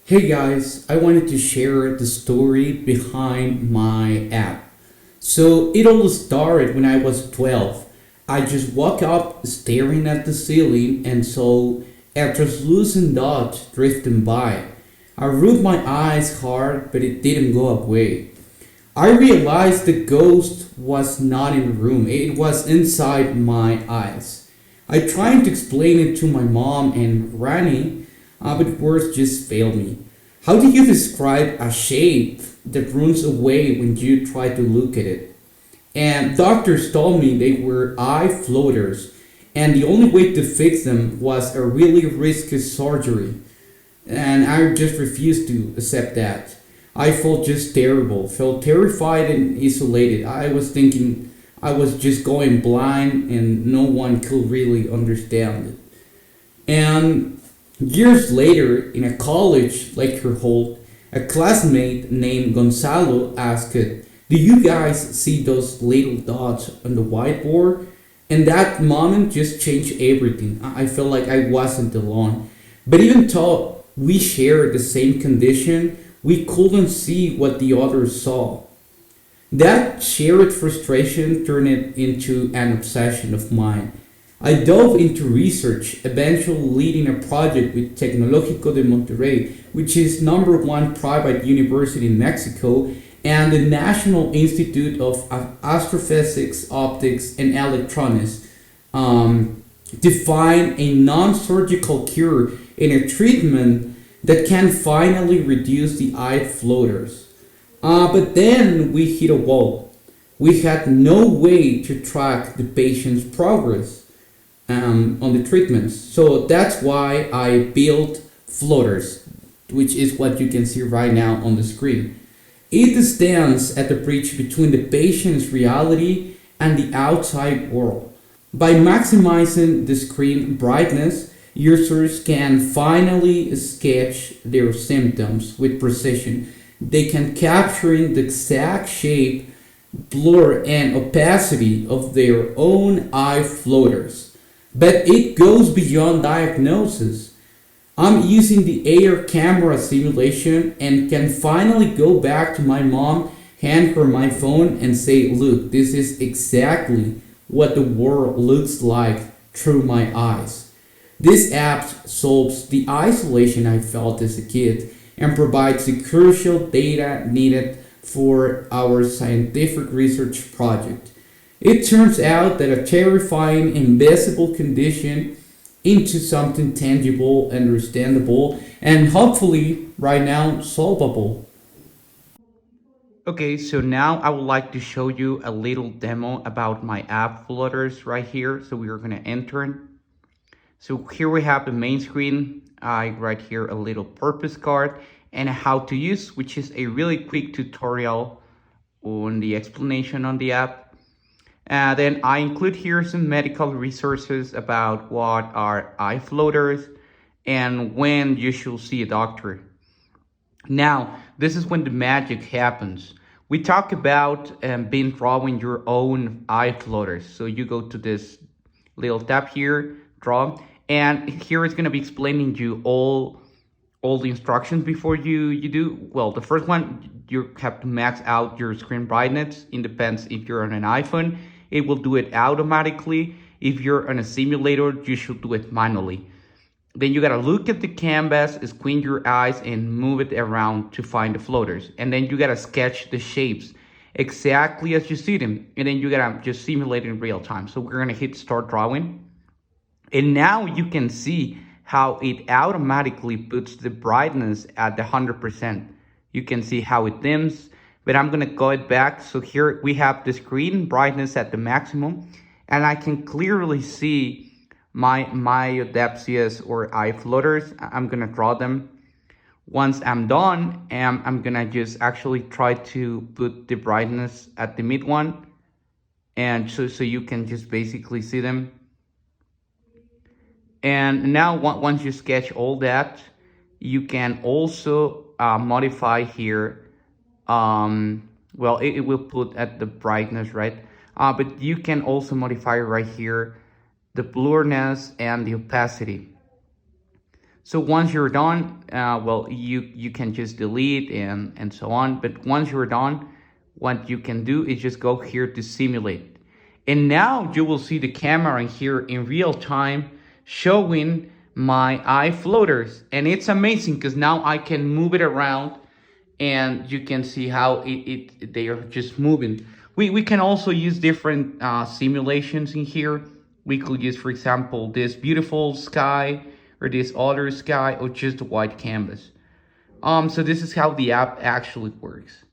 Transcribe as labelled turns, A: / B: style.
A: Hey guys, I wanted to share the story behind my app. So it all started when I was 12. I just woke up staring at the ceiling and saw a translucent dot drifting by. I rubbed my eyes hard, but it didn't go away. I realized the ghost was not in the room, it was inside my eyes. I tried to explain it to my mom and granny, but words just failed me. How do you describe a shape that runs away when you try to look at it? And doctors told me they were eye floaters, and the only way to fix them was a really risky surgery. And I just refused to accept that. I felt just terrible, felt terrified and isolated. I was thinking I was just going blind and no one could really understand it. And years later, in a college lecture hall, a classmate named Gonzalo asked, "Do you guys see those little dots on the whiteboard?" And that moment just changed everything. I felt like I wasn't alone. But even though we shared the same condition, we couldn't see what the others saw. That shared frustration turned it into an obsession of mine. I dove into research, eventually leading a project with Tecnológico de Monterrey, which is number one private university in Mexico, and the National Institute of Astrophysics, Optics, and Electronics, to find a non-surgical cure and a treatment that can finally reduce the eye floaters. But then we hit a wall. We had no way to track the patient's progress on the treatments. So that's why I built floaters, which is what you can see right now on the screen. It stands at the bridge between the patient's reality and the outside world. By maximizing the screen brightness, users can finally sketch their symptoms with precision. They can capture the exact shape, blur, and opacity of their own eye floaters. But it goes beyond diagnosis. I'm using the AR camera simulation and can finally go back to my mom, hand her my phone, and say, "Look, this is exactly what the world looks like through my eyes." This app solves the isolation I felt as a kid and provides the crucial data needed for our scientific research project. It turns out that a terrifying, invisible condition into something tangible, understandable, and hopefully, right now, solvable. Okay, so now I would like to show you a little demo about my app floaters right here. So we are gonna enter. So here we have the main screen. I write here a little purpose card and how to use, which is a really quick tutorial on the explanation on the app. Then I include here some medical resources about what are eye floaters and when you should see a doctor. Now, this is when the magic happens. We talk about being drawing your own eye floaters. So you go to this little tab here, draw, and here it's going to be explaining you all the instructions before you do. Well, the first one, you have to max out your screen brightness. It depends if you're on an iPhone, it will do it automatically. If you're on a simulator, you should do it manually. Then you gotta look at the canvas, squint your eyes, and move it around to find the floaters. And then you gotta sketch the shapes exactly as you see them. And then you gotta just simulate in real time. So we're gonna hit start drawing. And now you can see how it automatically puts the brightness at the 100%. You can see how it dims, but I'm gonna go it back. So here we have the screen brightness at the maximum, and I can clearly see my myodapsias or eye floaters. I'm gonna draw them. Once I'm done, I'm gonna just actually try to put the brightness at the mid one, and so you can just basically see them. And now once you sketch all that, you can also modify here. Well, it will put at the brightness, right? But you can also modify right here the blurriness and the opacity.
B: So once you're done, well, you can just delete and so on. But once you're done, what you can do is just go here to simulate. And now you will see the camera here in real time showing my eye floaters. And it's amazing because now I can move it around and you can see how they are just moving. We can also use different simulations in here. We could use, for example, this beautiful sky or this other sky or just a white canvas. So this is how the app actually works.